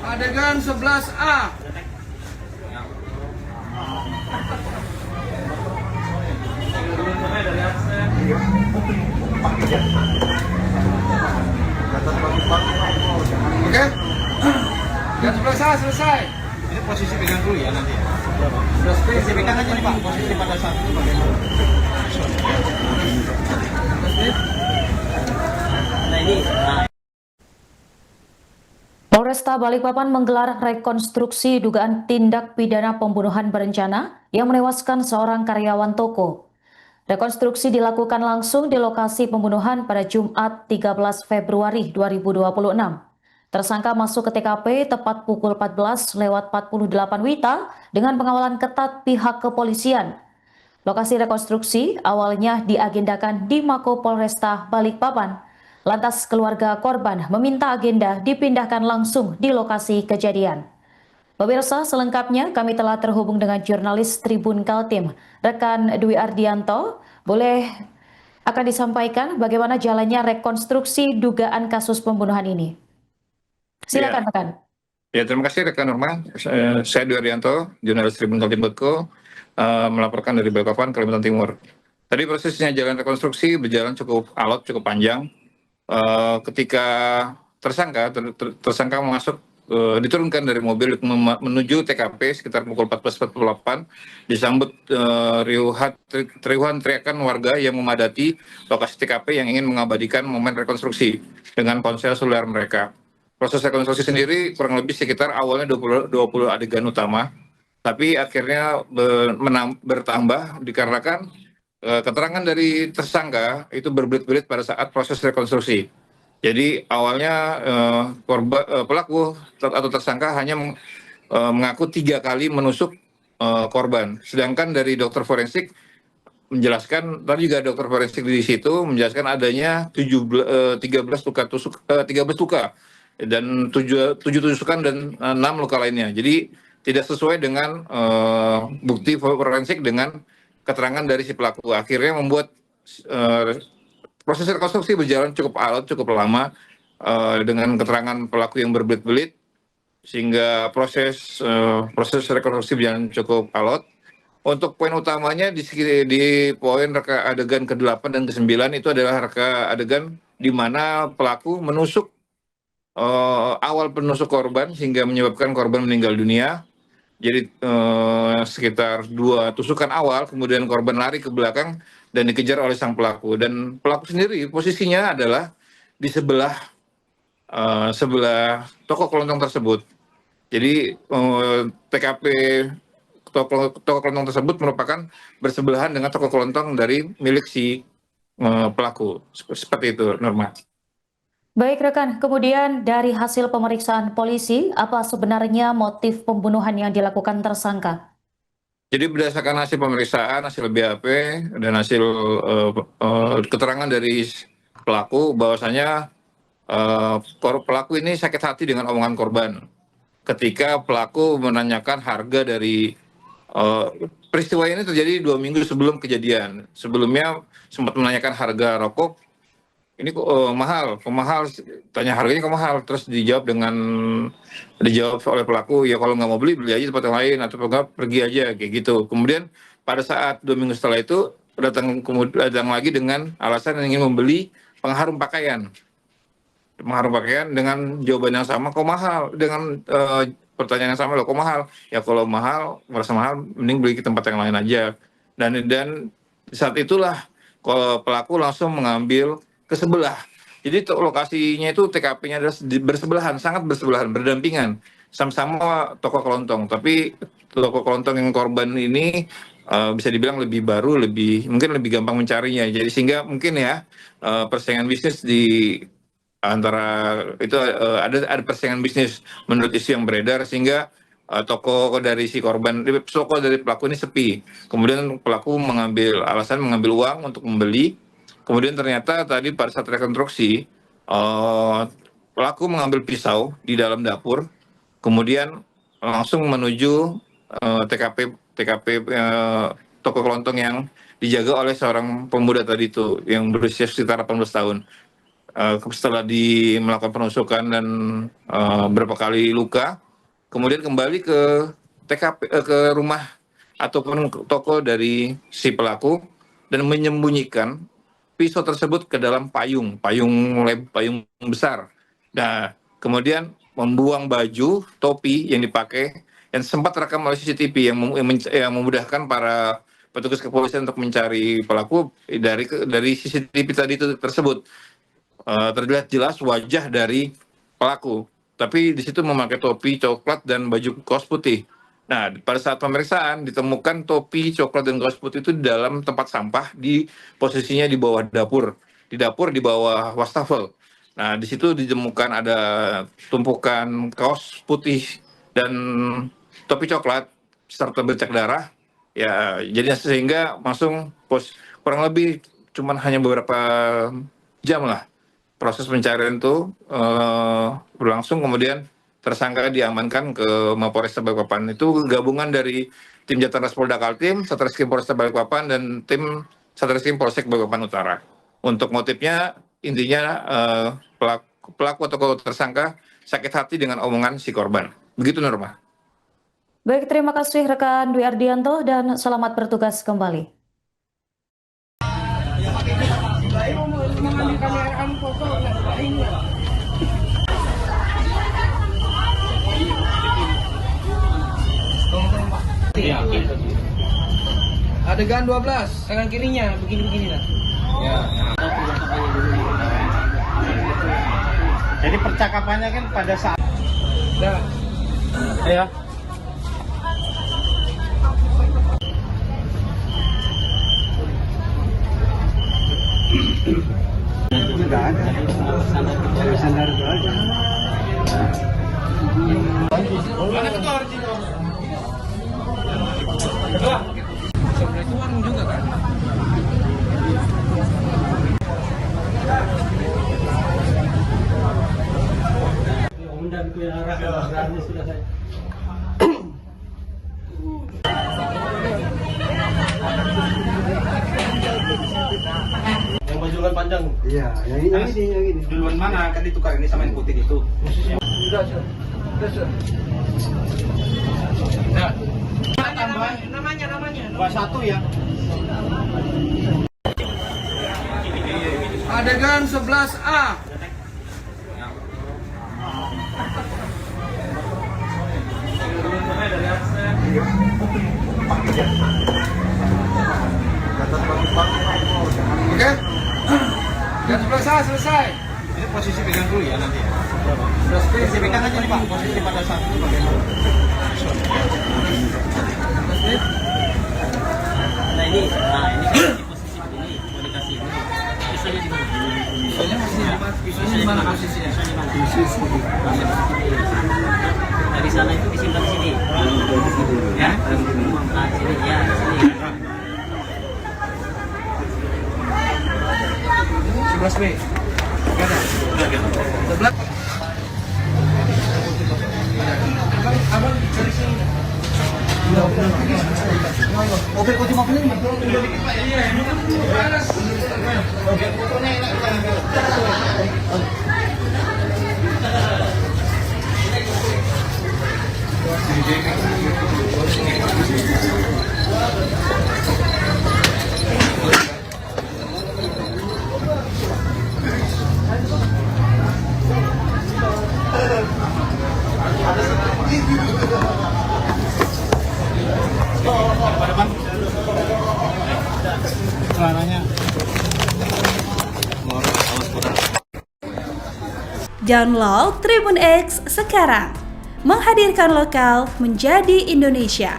Adegan 11A. Oke? Adegan 11A selesai. Ini posisi pegang dulu ya nanti ya. Posisi Pegang aja nih Pak, posisi pada saat itu bagaimana? Nah ini, Polresta Balikpapan menggelar rekonstruksi dugaan tindak pidana pembunuhan berencana yang menewaskan seorang karyawan toko. Rekonstruksi dilakukan langsung di lokasi pembunuhan pada Jumat 13 Februari 2026. Tersangka masuk ke TKP tepat pukul 14:48 WITA dengan pengawalan ketat pihak kepolisian. Lokasi rekonstruksi awalnya diagendakan di Mako Polresta Balikpapan. Lantas keluarga korban meminta agenda dipindahkan langsung di lokasi kejadian. Pemirsa, selengkapnya kami telah terhubung dengan jurnalis Tribun Kaltim, rekan Dwi Ardianto. Boleh akan disampaikan bagaimana jalannya rekonstruksi dugaan kasus pembunuhan ini. Silakan rekan. Ya, terima kasih rekan Norma. Saya Dwi Ardianto, jurnalis Tribun Kaltim.co, melaporkan dari Balikpapan, Kalimantan Timur. Tadi prosesnya jalan rekonstruksi berjalan cukup alot, cukup panjang. Ketika tersangka masuk, diturunkan dari mobil menuju TKP sekitar pukul 14.48, disambut riuhan teriakan warga yang memadati lokasi TKP yang ingin mengabadikan momen rekonstruksi dengan ponsel seluler mereka. Proses rekonstruksi sendiri kurang lebih sekitar awalnya 20 adegan utama, tapi akhirnya bertambah dikarenakan keterangan dari tersangka itu berbelit-belit pada saat proses rekonstruksi. Jadi awalnya pelaku atau tersangka hanya mengaku 3 kali menusuk korban, sedangkan dari dokter forensik menjelaskan, tadi juga dokter forensik di situ menjelaskan adanya 13 luka dan 7 tusukan dan 6 luka lainnya. Jadi tidak sesuai dengan bukti forensik dengan keterangan dari si pelaku. Akhirnya membuat proses rekonstruksi berjalan cukup alot, cukup lama dengan keterangan pelaku yang berbelit-belit, sehingga proses rekonstruksi berjalan cukup alot. Untuk poin utamanya di poin reka adegan ke-8 dan ke-9 itu adalah reka adegan di mana pelaku menusuk awal penusuk korban hingga menyebabkan korban meninggal dunia. Jadi sekitar 2 tusukan awal, kemudian korban lari ke belakang dan dikejar oleh sang pelaku. Dan pelaku sendiri posisinya adalah di sebelah toko kelontong tersebut. Jadi TKP toko kelontong tersebut merupakan bersebelahan dengan toko kelontong dari milik si pelaku. Seperti itu, Norma. Baik rekan, kemudian dari hasil pemeriksaan polisi, apa sebenarnya motif pembunuhan yang dilakukan tersangka? Jadi berdasarkan hasil pemeriksaan, hasil BAP, dan hasil keterangan dari pelaku, bahwasanya pelaku ini sakit hati dengan omongan korban. Ketika pelaku menanyakan harga dari peristiwa ini terjadi 2 minggu sebelum kejadian. Sebelumnya sempat menanyakan harga rokok. Ini kok mahal, tanya harganya kok mahal, terus dijawab oleh pelaku, ya kalau nggak mau beli aja di tempat yang lain, atau nggak pergi aja, kayak gitu. Kemudian pada saat 2 minggu setelah itu datang lagi dengan alasan ingin membeli pengharum pakaian dengan jawaban yang sama, kok mahal, dengan pertanyaan yang sama, loh kok mahal, ya kalau merasa mahal mending beli ke tempat yang lain aja. Dan saat itulah kalau pelaku langsung mengambil ke sebelah. Jadi lokasinya itu TKP-nya adalah bersebelahan, sangat bersebelahan, berdampingan, sama-sama toko kelontong. Tapi toko kelontong yang korban ini bisa dibilang lebih baru, mungkin lebih gampang mencarinya. Jadi sehingga mungkin ya persaingan bisnis di antara itu ada persaingan bisnis menurut isu yang beredar, sehingga toko dari pelaku ini sepi. Kemudian pelaku alasan mengambil uang untuk membeli. Kemudian ternyata tadi pada saat rekonstruksi, pelaku mengambil pisau di dalam dapur, kemudian langsung menuju TKP toko kelontong yang dijaga oleh seorang pemuda tadi itu, yang berusia sekitar 18 tahun. setelah melakukan penusukan dan beberapa kali luka, kemudian kembali ke TKP, ke rumah ataupun toko dari si pelaku dan menyembunyikan pisau tersebut ke dalam payung besar. Nah, kemudian membuang baju, topi yang dipakai, yang sempat terekam oleh CCTV yang memudahkan para petugas kepolisian untuk mencari pelaku dari CCTV tadi tersebut. Terlihat jelas wajah dari pelaku, tapi di situ memakai topi coklat dan baju kaos putih. Nah, pada saat pemeriksaan ditemukan topi coklat dan kaos putih itu di dalam tempat sampah, di posisinya di bawah dapur, di bawah wastafel. Nah, di situ ditemukan ada tumpukan kaos putih dan topi coklat serta bercak darah. Ya, jadi sehingga langsung kurang lebih cuman hanya beberapa jam lah proses pencarian itu berlangsung, kemudian tersangka diamankan ke Mapolresta Balikpapan. Itu gabungan dari tim Jatras Polda Kaltim, Satreskrim Polresta Balikpapan, dan tim Satreskrim Polsek Balikpapan Utara. Untuk motifnya, intinya pelaku atau tersangka sakit hati dengan omongan si korban. Begitu, Norma. Baik, terima kasih rekan Dwi Ardianto dan selamat bertugas kembali. Adegan 12. Tangan kirinya begini lah. Ya. Jadi percakapannya kan pada saat. Dah. Ya. Enggak ada. Sandar itu aja. Mana ketua Sebenarnya itu warung juga kan? Yang baju lengan panjang. Iya, yang ini. Duluan mana? Kan ditukar ini sama yang putih itu. Nah, Namanya. 21 ya. adegan 11A. Oke? Dan 11A selesai. Ini posisi pegang dulu ya nanti. Sudah Spesifikan aja nih Pak, posisi pada saat itu bagaimana? Nah ini kan di posisi begini, mau dikasih ini. Pisaunya di mana? Pisaunya di mana posisinya? Dari sana itu disimpan di sini. Ya? Nah, di sini ya, di sini. 11B. Gak ada. Sebelah. Abang dari sini. Oke, kau cuma pilih. Celananya. Download Tribun X sekarang, menghadirkan lokal menjadi Indonesia.